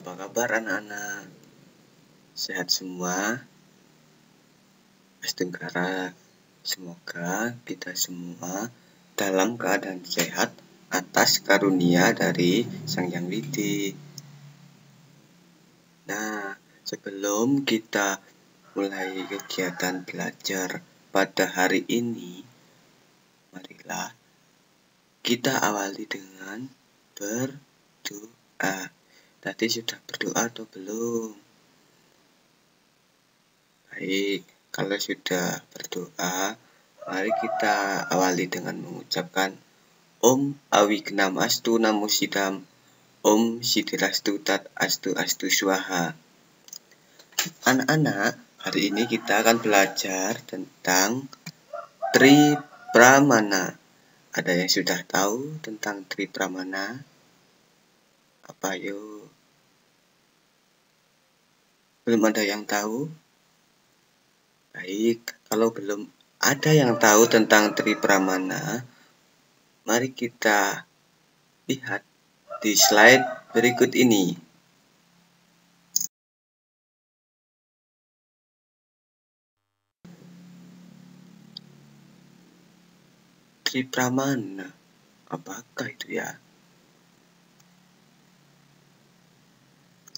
Apa kabar anak-anak? Sehat semua? Tenggara. Semoga kita semua dalam keadaan sehat atas karunia dari Sang Hyang Widi. Nah, sebelum kita mulai kegiatan belajar pada hari ini, marilah kita awali dengan berdoa. Tadi sudah berdoa atau belum? Baik, kalau sudah berdoa, mari kita awali dengan mengucapkan Om Awignamastu Namo Sidam, Om Siddhirastu Tat Astu Astu Swaha. Anak-anak, hari ini kita akan belajar tentang Tri Pramana. Ada yang sudah tahu tentang Tri Pramana? Apa yuk? Belum ada yang tahu? Baik, kalau belum ada yang tahu tentang Tri Pramana, mari kita lihat di slide berikut ini. Tri Pramana, apakah itu ya?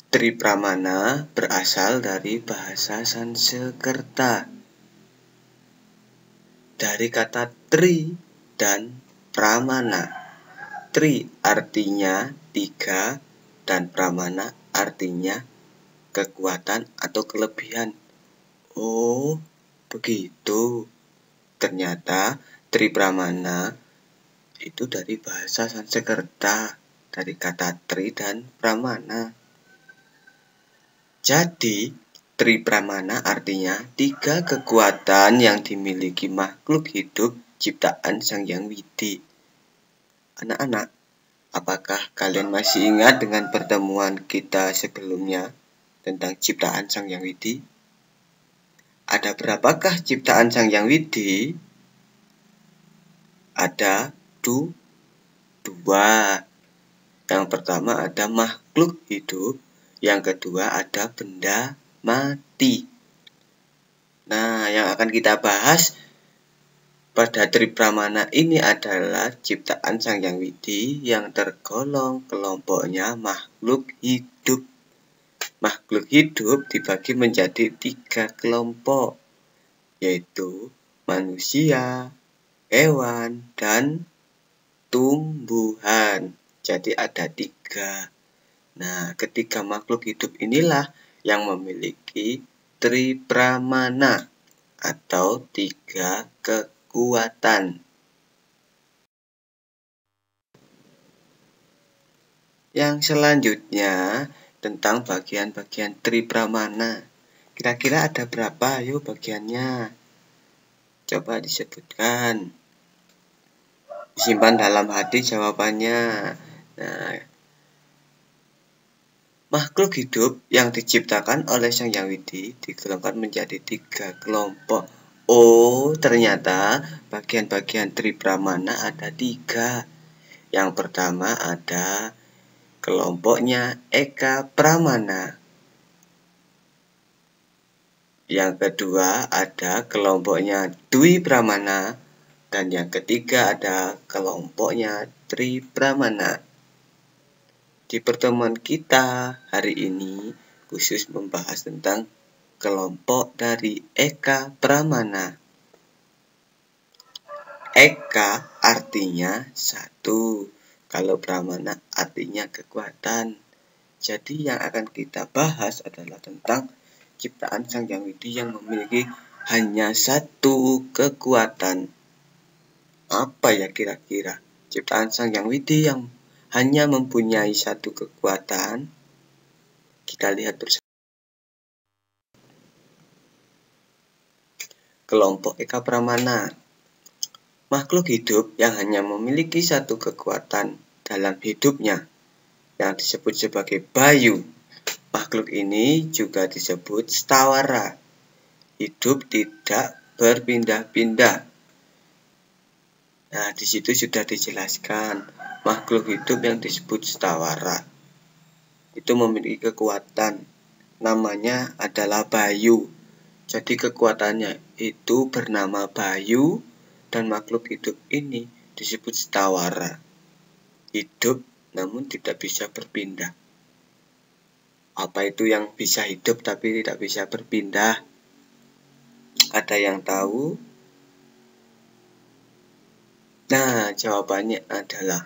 Tri Pramana berasal dari bahasa Sanskerta. Dari kata tri dan pramana. Tri artinya 3 dan pramana artinya kekuatan atau kelebihan. Oh, begitu. Ternyata Tri Pramana itu dari bahasa Sanskerta, dari kata tri dan pramana. Jadi, Tri Pramana artinya 3 kekuatan yang dimiliki makhluk hidup ciptaan Sang Hyang Widi. Anak-anak, apakah kalian masih ingat dengan pertemuan kita sebelumnya tentang ciptaan Sang Hyang Widi? Ada berapakah ciptaan Sang Hyang Widi? Ada 2. Yang pertama ada makhluk hidup, yang kedua ada benda mati. Nah, yang akan kita bahas pada Tri Pramana ini adalah ciptaan Sang Hyang Widi yang tergolong kelompoknya makhluk hidup. Makhluk hidup dibagi menjadi 3 kelompok, yaitu manusia, hewan, dan tumbuhan. Jadi ada 3. Nah, ketiga makhluk hidup inilah yang memiliki Tri Pramana atau 3 kekuatan. Yang selanjutnya tentang bagian-bagian Tri Pramana. Kira-kira ada berapa? Ayo bagiannya. Coba disebutkan. Simpan dalam hati jawabannya. Nah, makhluk hidup yang diciptakan oleh Sang Hyang Widi digolongkan menjadi 3 kelompok. Oh, ternyata bagian-bagian Tri Pramana ada 3. Yang pertama ada kelompoknya Eka Pramana. Yang kedua ada kelompoknya Dwi Pramana. Dan yang ketiga ada kelompoknya Tri Pramana. Di pertemuan kita hari ini khusus membahas tentang kelompok dari Eka Pramana. Eka artinya 1, kalau Pramana artinya kekuatan. Jadi yang akan kita bahas adalah tentang ciptaan Sang Hyang Widi yang memiliki hanya 1 kekuatan. Apa ya kira-kira ciptaan Sang Hyang Widi yang hanya mempunyai 1 kekuatan? Kita lihat bersama. Kelompok Eka Pramana. Makhluk hidup yang hanya memiliki 1 kekuatan dalam hidupnya, yang disebut sebagai Bayu. Makhluk ini juga disebut Stawara. Hidup tidak berpindah-pindah. Nah, di situ sudah dijelaskan makhluk hidup yang disebut Stawara. itu memiliki kekuatan. Namanya adalah Bayu. Jadi kekuatannya itu bernama Bayu dan makhluk hidup ini disebut Stawara. Hidup namun tidak bisa berpindah. Apa itu yang bisa hidup tapi tidak bisa berpindah? Ada yang tahu? Nah, jawabannya adalah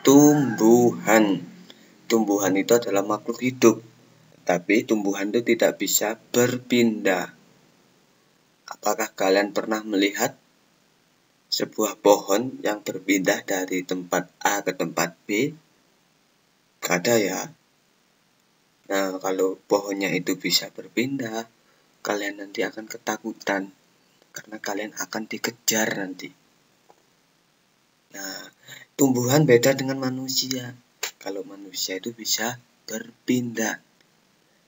tumbuhan. Tumbuhan itu adalah makhluk hidup, tapi tumbuhan itu tidak bisa berpindah. Apakah kalian pernah melihat sebuah pohon yang berpindah dari tempat A ke tempat B? Gak ada ya. Nah, kalau pohonnya itu bisa berpindah, kalian nanti akan ketakutan karena kalian akan dikejar nanti. Nah, tumbuhan beda dengan manusia. Kalau manusia itu bisa berpindah.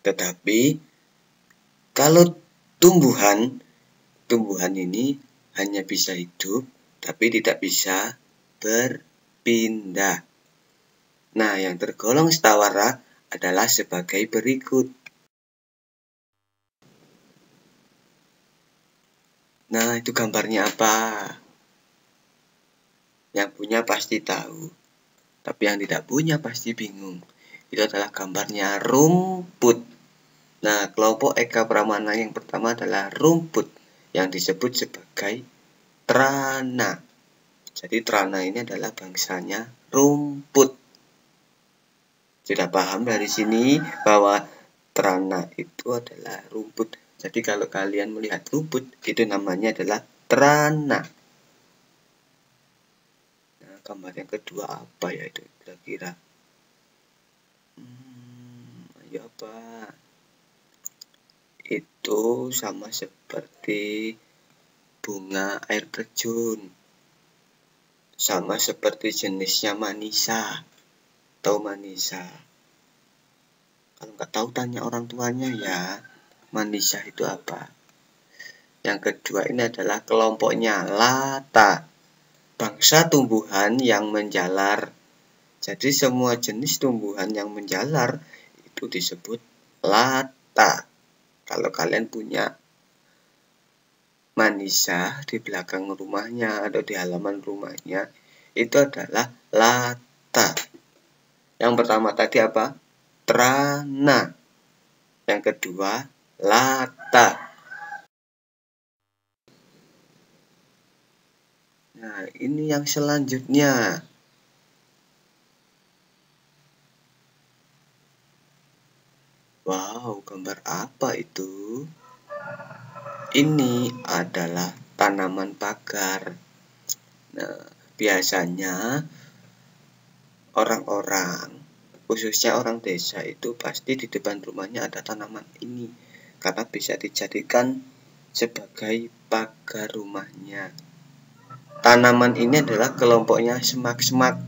Tetapi kalau tumbuhan ini hanya bisa hidup tapi tidak bisa berpindah. Nah, yang tergolong Stawara adalah sebagai berikut. Nah, itu gambarnya apa? Yang punya pasti tahu, tapi yang tidak punya pasti bingung. Itu adalah gambarnya rumput. Nah, kelompok Eka Pramana yang pertama adalah rumput, yang disebut sebagai Trana. Jadi Trana ini adalah bangsanya rumput. Sudah paham dari sini bahwa Trana itu adalah rumput. Jadi kalau kalian melihat rumput, itu namanya adalah Trana. Nah, gambar yang kedua apa ya itu kira-kira? Ayo apa? Itu sama seperti bunga air terjun. Sama seperti jenisnya manisa. Tahu manisa? Kalau nggak tahu tanya orang tuanya ya. Manisa itu apa? Yang kedua ini adalah kelompoknya lata. Bangsa tumbuhan yang menjalar. Jadi semua jenis tumbuhan yang menjalar itu disebut lata. Kalau kalian punya manisa di belakang rumahnya atau di halaman rumahnya, itu adalah lata. Yang pertama tadi apa? Trana. Yang kedua, lata. Nah, ini yang selanjutnya. Wow, gambar apa itu? Ini adalah tanaman pagar. Nah, biasanya orang-orang, khususnya orang desa itu pasti di depan rumahnya ada tanaman ini karena bisa dijadikan sebagai pagar rumahnya. Tanaman ini adalah kelompoknya semak-semak.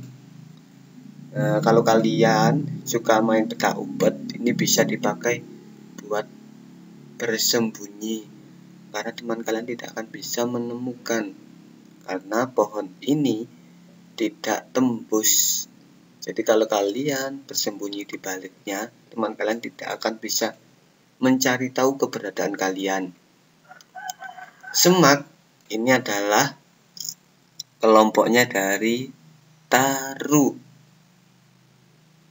Kalau kalian suka main petak umpet, ini bisa dipakai buat bersembunyi karena teman kalian tidak akan bisa menemukan karena pohon ini tidak tembus. Jadi kalau kalian bersembunyi di baliknya, teman kalian tidak akan bisa mencari tahu keberadaan kalian. Semak ini adalah kelompoknya dari taru.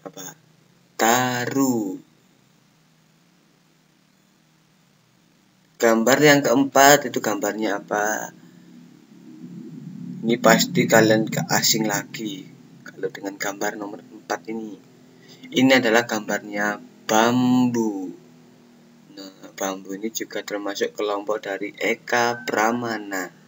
Apa? Taru. Gambar yang keempat itu gambarnya apa? Ini pasti kalian gak asing lagi kalau dengan gambar nomor 4 ini. Ini adalah gambarnya bambu. Nah, bambu ini juga termasuk kelompok dari Eka Pramana.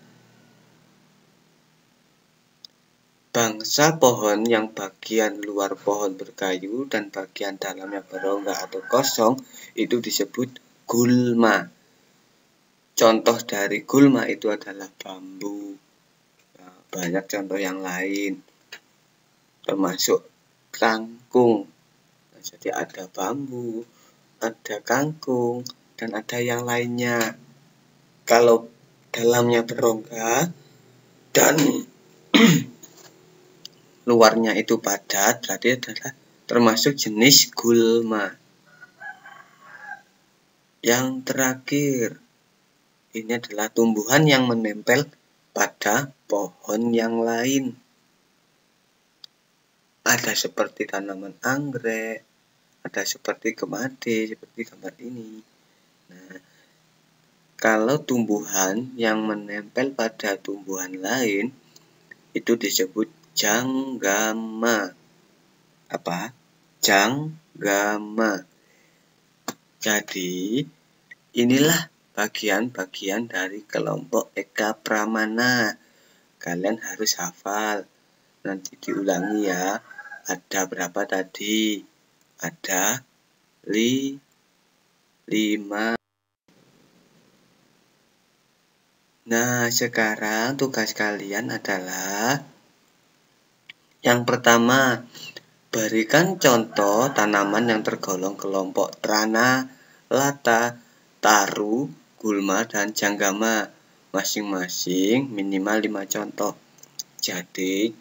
Bangsa pohon yang bagian luar pohon berkayu dan bagian dalamnya berongga atau kosong itu disebut gulma. Contoh dari gulma itu adalah bambu. Nah, banyak contoh yang lain, termasuk kangkung. Nah, jadi ada bambu, ada kangkung, dan ada yang lainnya. Kalau dalamnya berongga dan luarnya itu padat, berarti adalah termasuk jenis gulma. Yang terakhir, ini adalah tumbuhan yang menempel pada pohon yang lain. Ada seperti tanaman anggrek, ada seperti kemade, seperti gambar ini. Nah, kalau tumbuhan yang menempel pada tumbuhan lain, itu disebut janggama. Apa? Janggama. Jadi, inilah bagian-bagian dari kelompok Eka Pramana. Kalian harus hafal. Nanti diulangi ya. Ada berapa tadi? Ada 5. Nah, sekarang tugas kalian adalah yang pertama, berikan contoh tanaman yang tergolong kelompok trana, lata, taru, gulma, dan janggama. Masing-masing minimal 5 contoh. Jadi,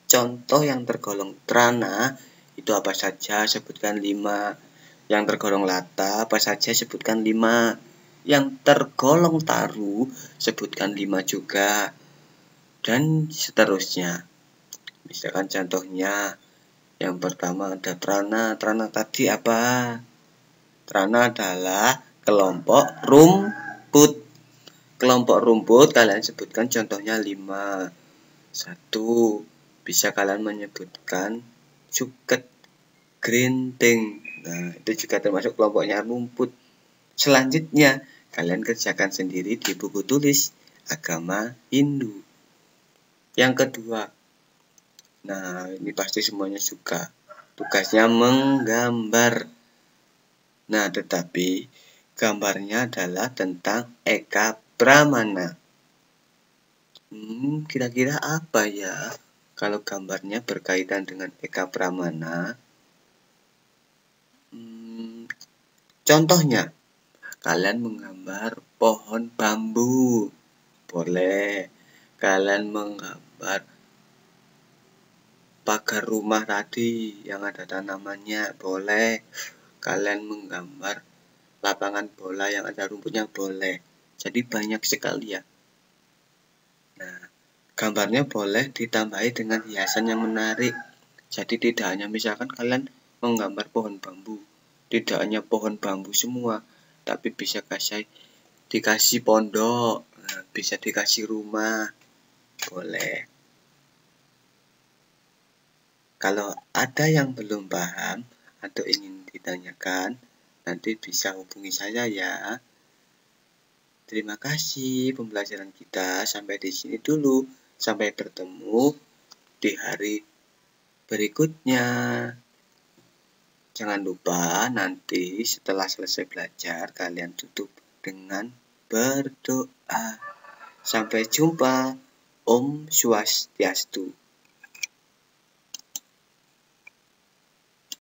contoh yang tergolong trana itu apa saja? Sebutkan 5. Yang tergolong lata apa saja? Sebutkan 5. Yang tergolong taru sebutkan 5 juga. Dan seterusnya. Misalkan contohnya, yang pertama ada trana. Trana tadi apa? Trana adalah kelompok rumput. Kelompok rumput kalian sebutkan contohnya 5. 1. Bisa kalian menyebutkan suket, gerinting. Nah, itu juga termasuk kelompoknya rumput. Selanjutnya, kalian kerjakan sendiri di buku tulis agama Hindu. Yang kedua, nah ini pasti semuanya suka. Tugasnya menggambar. Nah, tetapi gambarnya adalah tentang Eka Pramana. Kira-kira apa ya kalau gambarnya berkaitan dengan Eka Pramana? Contohnya, kalian menggambar pohon bambu. Boleh. Kalian menggambar pagar rumah tadi yang ada tanamannya. Boleh. Kalian menggambar lapangan bola yang ada rumputnya. Boleh. Jadi banyak sekali ya. Nah, gambarnya boleh ditambahi dengan hiasan yang menarik. Jadi tidak hanya misalkan kalian menggambar pohon bambu. Tidak hanya pohon bambu semua. Tapi bisa dikasih pondok. Nah, bisa dikasih rumah. Boleh. Kalau ada yang belum paham atau ingin ditanyakan, nanti bisa hubungi saya ya. Terima kasih pembelajaran kita sampai di sini dulu. Sampai bertemu di hari berikutnya. Jangan lupa nanti setelah selesai belajar kalian tutup dengan berdoa. Sampai jumpa. Om Swastiastu.